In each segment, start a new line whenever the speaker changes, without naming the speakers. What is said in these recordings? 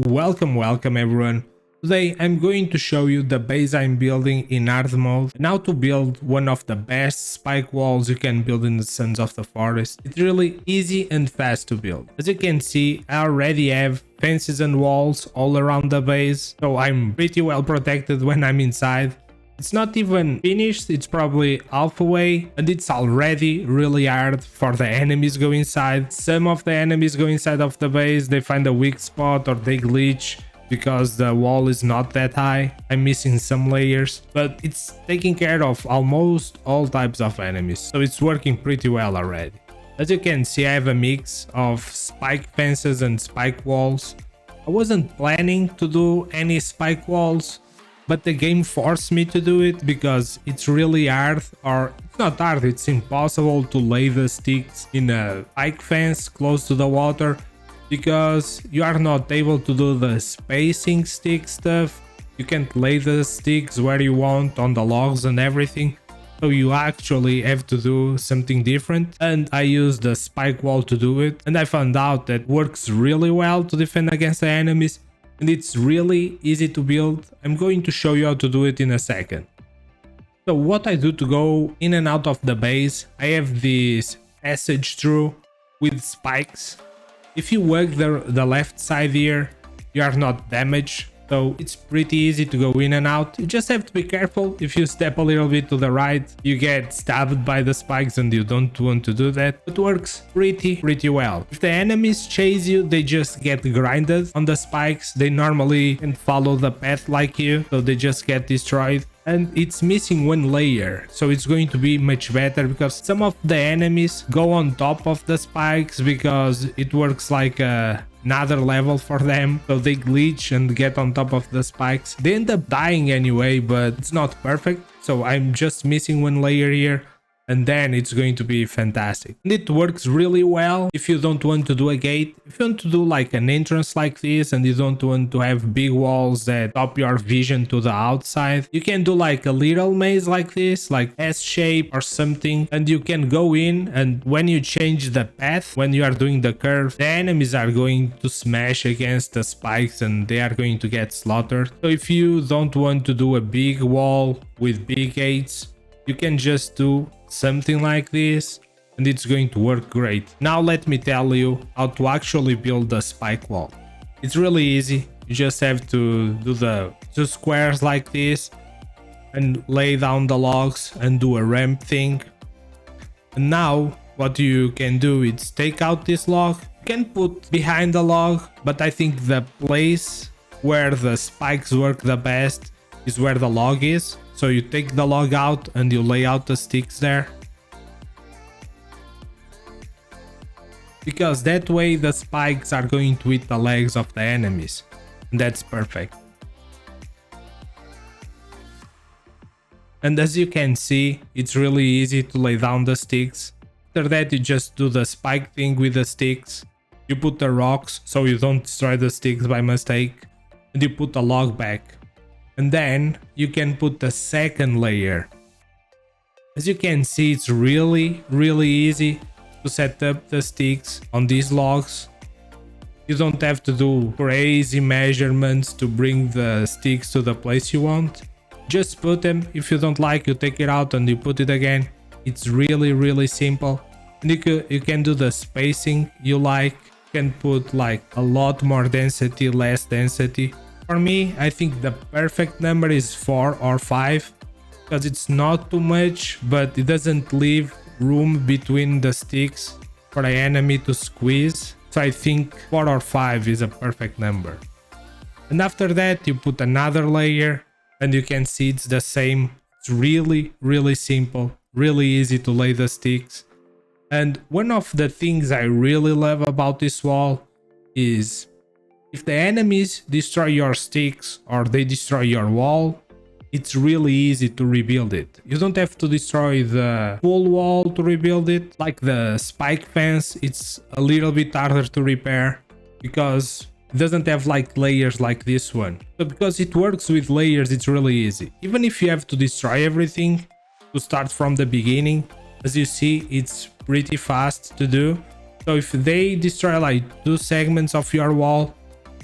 Welcome everyone. Today I'm going to show you the base I'm building in hard mode and how to build one of the best spike walls you can build in the Sons of the Forest. It's really easy and fast to build. As you can see, I already have fences and walls all around the base, so I'm pretty well protected when I'm inside. It's not even finished, it's probably halfway, and it's already really hard for the enemies go inside. Some of the enemies go inside of the base, they find a weak spot or they glitch because the wall is not that high. I'm missing some layers, but it's taking care of almost all types of enemies, so it's working pretty well already. As you can see, I have a mix of spike fences and spike walls. I wasn't planning to do any spike walls, but the game forced me to do it because it's really hard, or it's not hard, it's impossible to lay the sticks in a spike fence close to the water because you are not able to do the spacing stick stuff. You can't lay the sticks where you want on the logs and everything, so you actually have to do something different, and I used the spike wall to do it, and I found out that works really well to defend against the enemies. And it's really easy to build. I'm going to show you how to do it in a second. So what I do to go in and out of the base, I have this passage through with spikes. If you work the left side here, you are not damaged, so it's pretty easy to go in and out. You just have to be careful. If you step a little bit to the right, you get stabbed by the spikes and you don't want to do that. It works pretty well. If the enemies chase you, they just get grinded on the spikes. They normally can follow the path like you, so they just get destroyed. And it's missing one layer, so it's going to be much better because some of the enemies go on top of the spikes because it works like another level for them, so they glitch and get on top of the spikes. They end up dying anyway, but it's not perfect, so I'm just missing one layer here, and then it's going to be fantastic. And it works really well if you don't want to do a gate. If you want to do like an entrance like this and you don't want to have big walls that stop your vision to the outside, you can do like a little maze like this, like S shape or something, and you can go in, and when you change the path, when you are doing the curve, the enemies are going to smash against the spikes and they are going to get slaughtered. So if you don't want to do a big wall with big gates, you can just do something like this and it's going to work great. Now let me tell you how to actually build the spike wall. It's really easy. You just have to do the two squares like this and lay down the logs and do a ramp thing. And now what you can do is take out this log. You can put behind the log, but I think the place where the spikes work the best is where the log is. So you take the log out and you lay out the sticks there, because that way the spikes are going to hit the legs of the enemies, and that's perfect. And as you can see, it's really easy to lay down the sticks. After that, you just do the spike thing with the sticks. You put the rocks so you don't destroy the sticks by mistake, and you put the log back. And then you can put the second layer. As you can see, it's really easy to set up the sticks on these logs. You don't have to do crazy measurements to bring the sticks to the place you want. Just put them. If you don't like, you take it out and you put it again. It's really simple. And you can do the spacing you like. You can put like a lot more density, less density. For me, I think the perfect number is 4 or 5 because it's not too much, but it doesn't leave room between the sticks for the enemy to squeeze. So I think 4 or 5 is a perfect number. And after that, you put another layer and you can see it's the same. It's really simple, really easy to lay the sticks. And one of the things I really love about this wall is if the enemies destroy your sticks or they destroy your wall, it's really easy to rebuild it. You don't have to destroy the full wall to rebuild it. Like the spike fence, it's a little bit harder to repair because it doesn't have like layers like this one. But because it works with layers, it's really easy. Even if you have to destroy everything to start from the beginning, as you see, it's pretty fast to do. So if they destroy like 2 segments of your wall,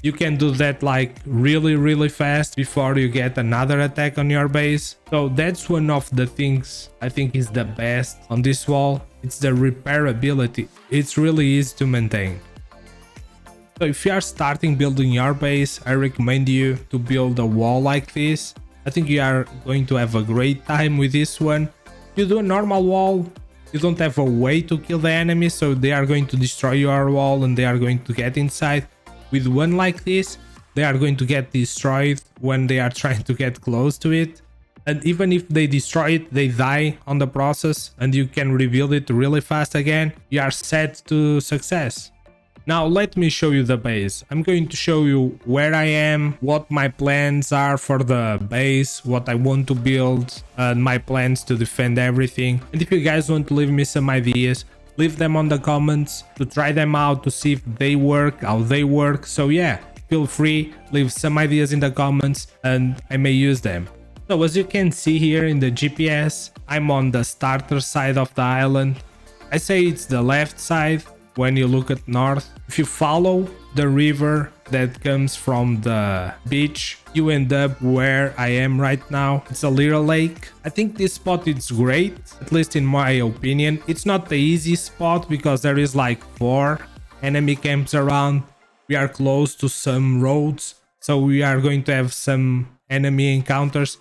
You can do that like really fast before you get another attack on your base. So that's one of the things I think is the best on this wall. It's the repairability. It's really easy to maintain. So if you are starting building your base, I recommend you to build a wall like this. I think you are going to have a great time with this one. If you do a normal wall, you don't have a way to kill the enemy, so they are going to destroy your wall and they are going to get inside. With one like this, they are going to get destroyed when they are trying to get close to it. And even if they destroy it, they die on the process and you can rebuild it really fast again. You are set to success. Now let me show you the base. I'm going to show you where I am, what my plans are for the base, what I want to build, and my plans to defend everything. And if you guys want to leave me some ideas, leave them on the comments to try them out, to see if they work, how they work. So yeah, feel free, leave some ideas in the comments and I may use them. So as you can see here in the GPS, I'm on the starter side of the island. I say it's the left side. When you look at north, if you follow the river that comes from the beach, you end up where I am right now. It's a little lake. I think this spot is great, at least in my opinion. It's not the easy spot because there is like 4 enemy camps around. We are close to some roads, so we are going to have some enemy encounters.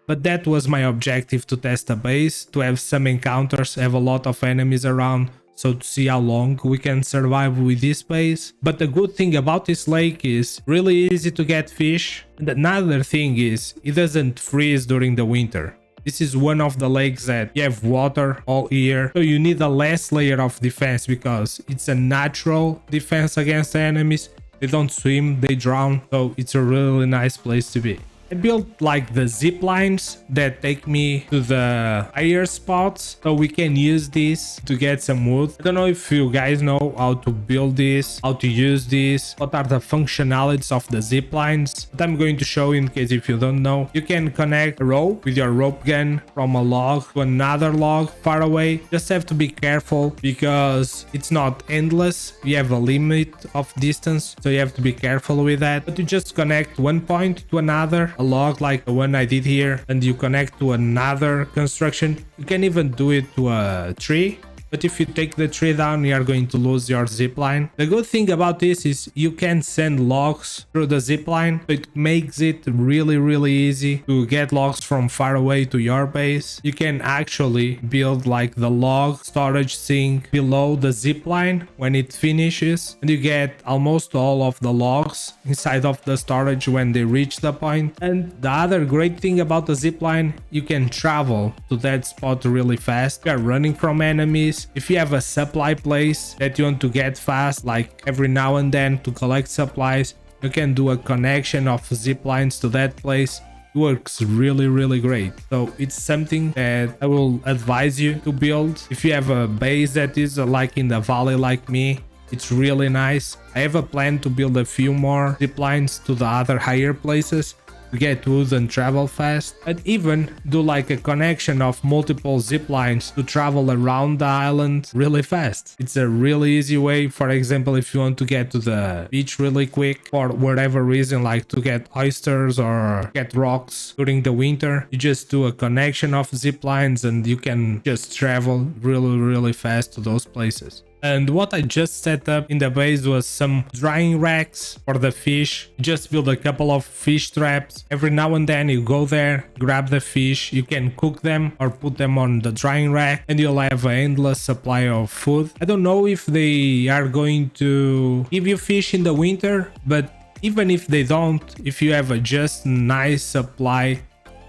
But that was my objective, to test a base, to have some encounters, have a lot of enemies around. So to see how long we can survive with this base. But the good thing about this lake is really easy to get fish. And another thing is it doesn't freeze during the winter. This is one of the lakes that you have water all year. So you need a less layer of defense because it's a natural defense against the enemies. They don't swim, they drown. So it's a really nice place to be. I built like the zip lines that take me to the higher spots, so we can use this to get some wood. I don't know if you guys know how to build this, how to use this, what are the functionalities of the zip lines, but I'm going to show in case if you don't know. You can connect a rope with your rope gun from a log to another log far away. Just have to be careful because it's not endless. You have a limit of distance, so you have to be careful with that. But you just connect one point to another, a log like the one I did here, and you connect to another construction. You can even do it to a tree, but if you take the tree down, you are going to lose your zipline. The good thing about this is you can send logs through the zipline. It makes it really easy to get logs from far away to your base. You can actually build like the log storage sink below the zipline when it finishes, and you get almost all of the logs inside of the storage when they reach the point. And the other great thing about the zipline, you can travel to that spot really fast. You are running from enemies. If you have a supply place that you want to get fast, like every now and then to collect supplies, you can do a connection of zip lines to that place. It works really great. So it's something that I will advise you to build. If you have a base that is like in the valley like me, it's really nice. I have a plan to build a few more zip lines to the other higher places to get wood and travel fast, and even do like a connection of multiple zip lines to travel around the island really fast. It's a really easy way. For example, if you want to get to the beach really quick for whatever reason, like to get oysters or get rocks during the winter, you just do a connection of zip lines and you can just travel really fast to those places. And what I just set up in the base was some drying racks for the fish. Just build a couple of fish traps. Every now and then you go there, grab the fish, you can cook them or put them on the drying rack, and you'll have an endless supply of food. I don't know if they are going to give you fish in the winter, but even if they don't, if you have a just nice supply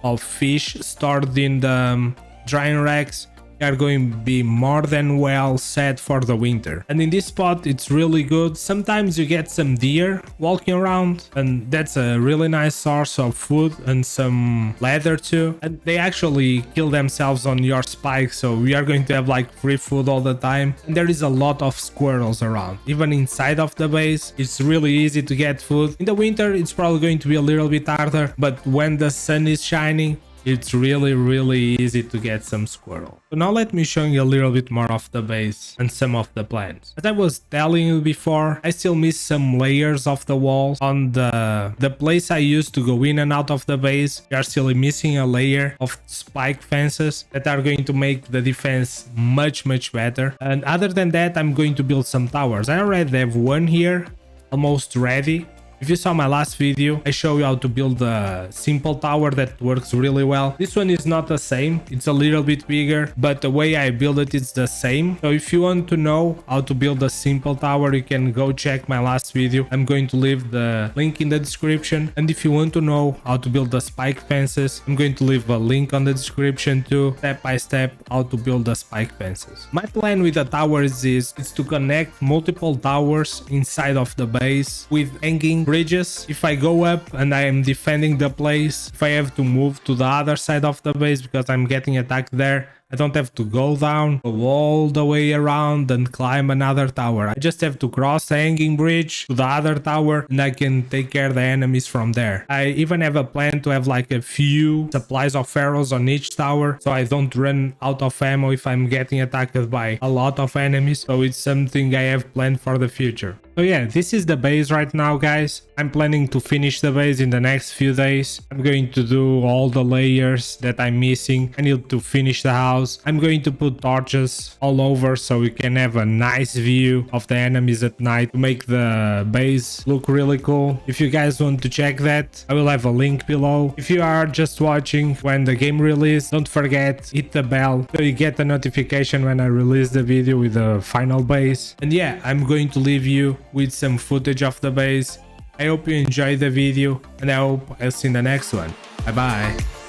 of fish stored in the drying racks, are going to be more than well set for the winter. And in this spot it's really good. Sometimes you get some deer walking around, and that's a really nice source of food and some leather too, and they actually kill themselves on your spike, so we are going to have like free food all the time. And there is a lot of squirrels around. Even inside of the base it's really easy to get food. In the winter it's probably going to be a little bit harder, but when the sun is shining it's really easy to get some squirrel. So now let me show you a little bit more of the base and some of the plans. As I was telling you before, I still miss some layers of the walls. On the place I used to go in and out of the base, we are still missing a layer of spike fences that are going to make the defense much better. And other than that, I'm going to build some towers. I already have one here almost ready. If you saw my last video, I show you how to build a simple tower that works really well. This one is not the same, it's a little bit bigger, but the way I build it is the same. So if you want to know how to build a simple tower, you can go check my last video. I'm going to leave the link in the description. And if you want to know how to build the spike fences, I'm going to leave a link on the description too, step by step how to build the spike fences. My plan with the towers is to connect multiple towers inside of the base with hanging bridges. If I go up and I am defending the place, if I have to move to the other side of the base because I'm getting attacked there, I don't have to go down, go all the way around and climb another tower. I just have to cross the hanging bridge to the other tower and I can take care of the enemies from there. I even have a plan to have like a few supplies of arrows on each tower so I don't run out of ammo if I'm getting attacked by a lot of enemies. So it's something I have planned for the future. So yeah, this is the base right now, guys. I'm planning to finish the base in the next few days. I'm going to do all the layers that I'm missing. I need to finish the house. I'm going to put torches all over so we can have a nice view of the enemies at night to make the base look really cool. If you guys want to check that, I will have a link below. If you are just watching when the game release, don't forget, hit the bell so you get a notification when I release the video with the final base. And yeah, I'm going to leave you with some footage of the base. I hope you enjoyed the video and I hope I'll see you in the next one. Bye bye.